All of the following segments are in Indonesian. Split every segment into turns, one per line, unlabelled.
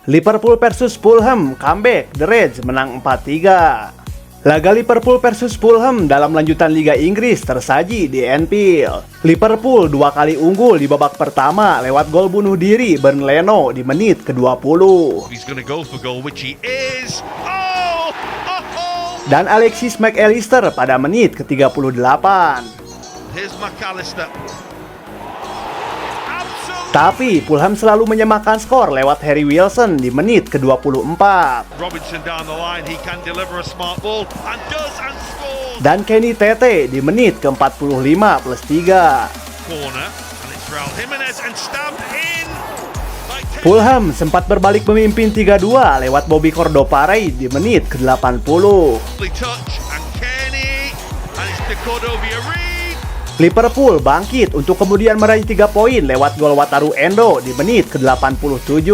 Liverpool versus Fulham, comeback, The Reds menang 4-3. Laga Liverpool versus Fulham dalam lanjutan Liga Inggris tersaji di Anfield. Liverpool 2 kali unggul di babak pertama lewat gol bunuh diri Bernd Leno di menit ke-20. Dan Alexis Mac Allister pada menit ke-38. Tapi Fulham selalu menyamakan skor lewat Harry Wilson di menit ke-24. Dan Kenny Tete di menit ke-45 plus 3. Fulham sempat berbalik memimpin 3-2 lewat Bobby Cordovare di menit ke-80. Liverpool bangkit untuk kemudian meraih 3 poin lewat gol Wataru Endo di menit ke-87.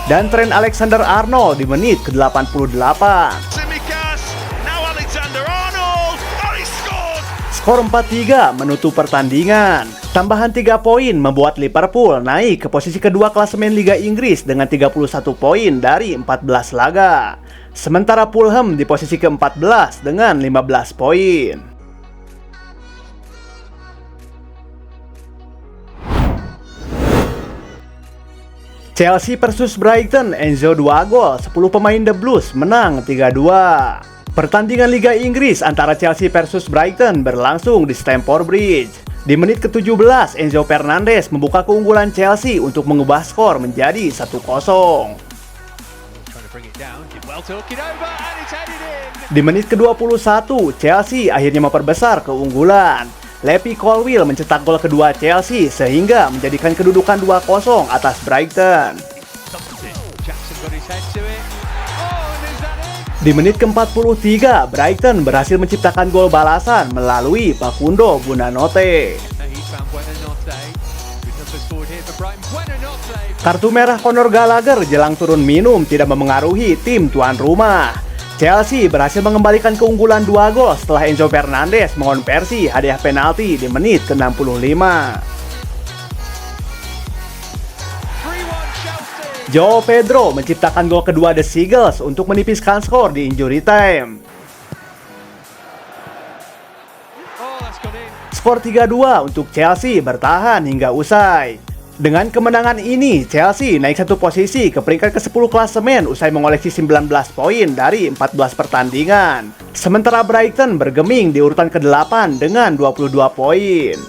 Dan Trent Alexander-Arnold di menit ke-88. Skor 4-3 menutup pertandingan. Tambahan 3 poin membuat Liverpool naik ke posisi kedua klasemen Liga Inggris dengan 31 poin dari 14 laga. Sementara Fulham di posisi ke-14 dengan 15 poin. Chelsea versus Brighton, Enzo 2 gol, 10 pemain The Blues menang 3-2. Pertandingan Liga Inggris antara Chelsea versus Brighton berlangsung di Stamford Bridge. Di menit ke-17, Enzo Fernandez membuka keunggulan Chelsea untuk mengubah skor menjadi 1-0. Di menit ke-21, Chelsea akhirnya memperbesar keunggulan. Levi Colwill mencetak gol kedua Chelsea sehingga menjadikan kedudukan 2-0 atas Brighton. Di menit ke-43, Brighton berhasil menciptakan gol balasan melalui Facundo Buonanotte. Kartu merah Conor Gallagher jelang turun minum tidak memengaruhi tim tuan rumah. Chelsea berhasil mengembalikan keunggulan 2 gol setelah Enzo Fernandez mengonversi hadiah penalti di menit ke-65. Joao Pedro menciptakan gol kedua The Seagulls untuk menipiskan skor di injury time. Skor 3-2 untuk Chelsea bertahan hingga usai. Dengan kemenangan ini, Chelsea naik 1 posisi ke peringkat ke-10 klasemen usai mengoleksi 19 poin dari 14 pertandingan. Sementara Brighton bergeming di urutan ke-8 dengan 22 poin.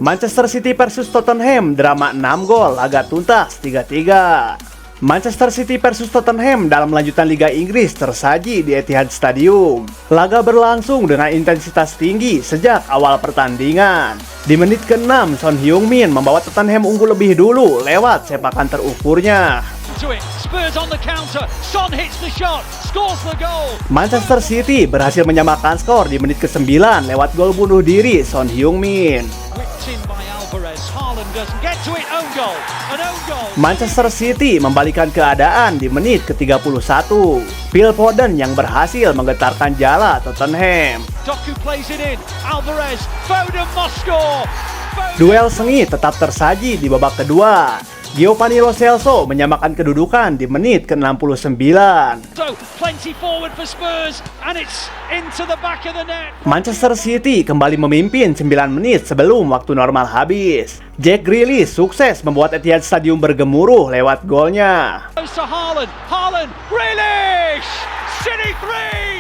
Manchester City versus Tottenham, drama 6 gol, laga tuntas 3-3. Manchester City versus Tottenham dalam lanjutan Liga Inggris tersaji di Etihad Stadium. Laga berlangsung dengan intensitas tinggi sejak awal pertandingan. Di menit ke-6, Son Heung-min membawa Tottenham unggul lebih dulu lewat sepakan terukurnya. Manchester City berhasil menyamakan skor di menit ke-9 lewat gol bunuh diri Son Heung-min. Manchester City membalikan keadaan di menit ke-31. Phil Foden yang berhasil menggetarkan jala Tottenham. Duel sengit tetap tersaji di babak kedua. Giovanni Lo Celso menyamakan kedudukan di menit ke-69. Manchester City kembali memimpin 9 menit sebelum waktu normal habis. Jack Grealish sukses membuat Etihad Stadium bergemuruh lewat golnya.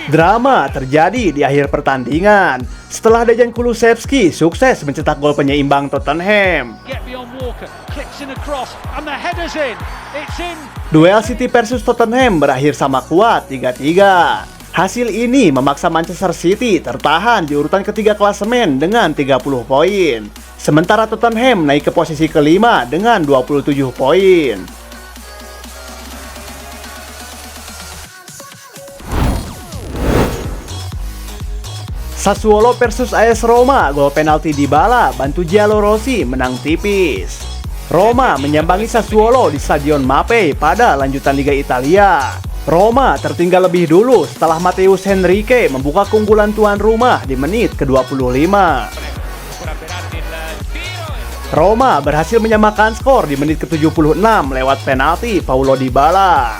Drama terjadi di akhir pertandingan setelah Dejan Kulusevski sukses mencetak gol penyeimbang Tottenham. Duel City versus Tottenham berakhir sama kuat 3-3. Hasil ini memaksa Manchester City tertahan di urutan ketiga klasemen dengan 30 poin. Sementara Tottenham naik ke posisi kelima dengan 27 poin. Sassuolo versus AS Roma, gol penalti Dybala bantu Giallorossi menang tipis. Roma menyambangi Sassuolo di Stadion Mapei pada lanjutan Liga Italia. Roma tertinggal lebih dulu setelah Matheus Henrique membuka keunggulan tuan rumah di menit ke-25. Roma berhasil menyamakan skor di menit ke-76 lewat penalti Paulo Dybala.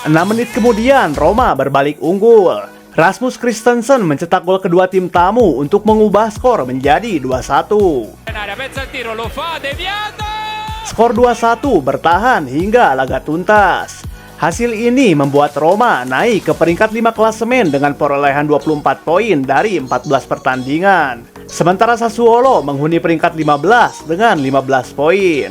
6 menit kemudian Roma berbalik unggul. Rasmus Christensen mencetak gol kedua tim tamu untuk mengubah skor menjadi 2-1. Skor 2-1 bertahan hingga laga tuntas. Hasil ini membuat Roma naik ke peringkat 5 klasemen dengan perolehan 24 poin dari 14 pertandingan. Sementara Sassuolo menghuni peringkat 15 dengan 15 poin.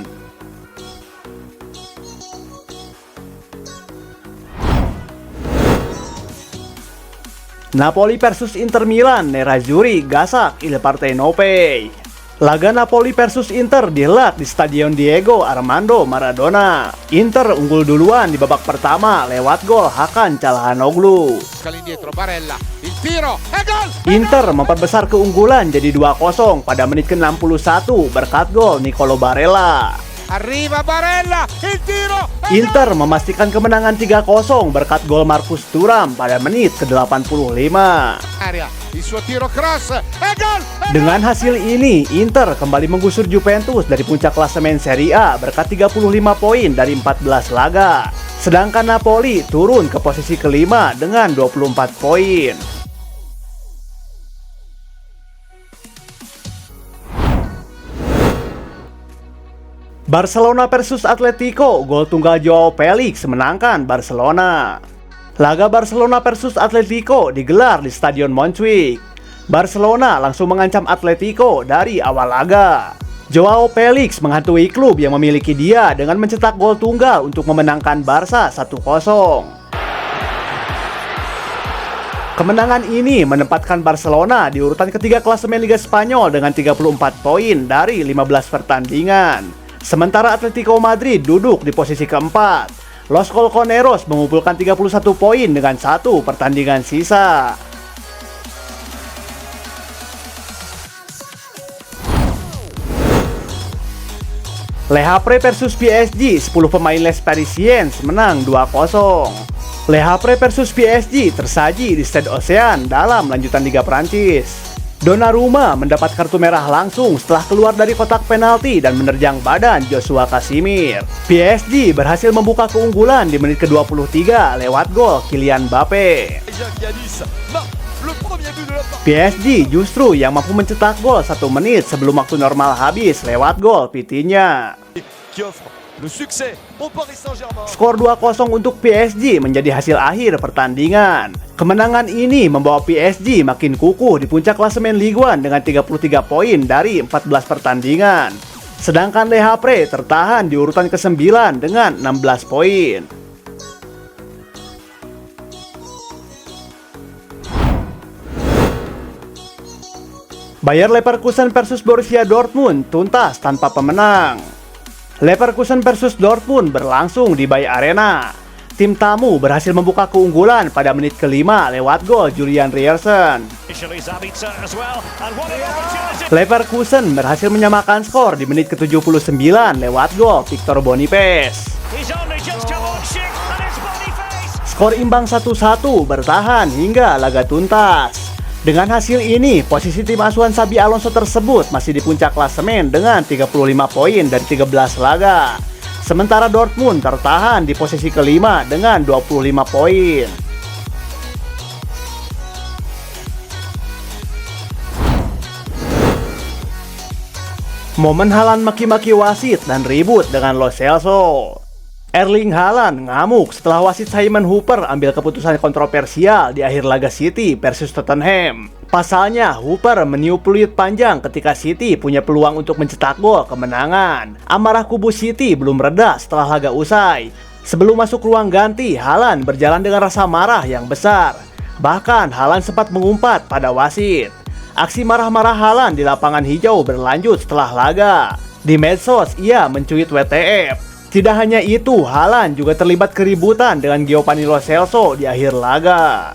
Napoli versus Inter Milan, Nerazzurri gasak il Partenopei. Laga Napoli versus Inter dihelat di Stadion Diego Armando Maradona. Inter unggul duluan di babak pertama lewat gol Hakan Çalhanoğlu. Inter memperbesar keunggulan jadi 2-0 pada menit ke-61 berkat gol Nicolo Barella. Inter memastikan kemenangan 3-0 berkat gol Marcus Thuram pada menit ke-85. Dengan hasil ini, Inter kembali menggusur Juventus dari puncak klasemen Serie A berkat 35 poin dari 14 laga. Sedangkan Napoli turun ke posisi kelima dengan 24 poin. Barcelona versus Atletico, gol tunggal Joao Felix menangkan Barcelona. Laga Barcelona versus Atletico digelar di Stadion Montjuic. Barcelona langsung mengancam Atletico dari awal laga. Joao Felix menghantui klub yang memiliki dia dengan mencetak gol tunggal untuk memenangkan Barca 1-0. Kemenangan ini menempatkan Barcelona di urutan ketiga klasemen Liga Spanyol dengan 34 poin dari 15 pertandingan. Sementara Atletico Madrid duduk di posisi keempat. Los Colchoneros mengumpulkan 31 poin dengan 1 pertandingan sisa. Le Havre versus PSG, 10 pemain Les Parisiens menang 2-0. Le Havre versus PSG tersaji di Stade Océan dalam lanjutan Liga Prancis. Donnarumma mendapat kartu merah langsung setelah keluar dari kotak penalti dan menerjang badan Joshua Casemiro. PSG berhasil membuka keunggulan di menit ke-23 lewat gol Kylian Mbappe. PSG justru yang mampu mencetak gol 1 menit sebelum waktu normal habis lewat gol Vitinha. Skor 2-0 untuk PSG menjadi hasil akhir pertandingan. Kemenangan ini membawa PSG makin kukuh di puncak klasemen Ligue 1 dengan 33 poin dari 14 pertandingan. Sedangkan Le Havre tertahan di urutan ke-9 dengan 16 poin. Bayer Leverkusen versus Borussia Dortmund tuntas tanpa pemenang. Leverkusen versus Dortmund berlangsung di Bayer Arena. Tim tamu berhasil membuka keunggulan pada menit ke-5 lewat gol Julian Ryerson. Leverkusen berhasil menyamakan skor di menit ke-79 lewat gol Victor Boniface. Skor imbang 1-1 bertahan hingga laga tuntas. Dengan hasil ini, posisi tim asuhan Xabi Alonso tersebut masih di puncak klasemen dengan 35 poin dari 13 laga. Sementara Dortmund tertahan di posisi kelima dengan 25 poin. Momen Haaland maki-maki wasit dan ribut dengan Lo Celso. Erling Haaland ngamuk setelah wasit Simon Hooper ambil keputusan kontroversial di akhir laga City versus Tottenham. Pasalnya, Hooper meniup peluit panjang ketika City punya peluang untuk mencetak gol kemenangan. Amarah kubu City belum reda setelah laga usai. Sebelum masuk ruang ganti, Haaland berjalan dengan rasa marah yang besar. Bahkan, Haaland sempat mengumpat pada wasit. Aksi marah-marah Haaland di lapangan hijau berlanjut setelah laga. Di medsos, ia mencuit WTF. Tidak hanya itu, Haaland juga terlibat keributan dengan Giovanni Lo Celso di akhir laga.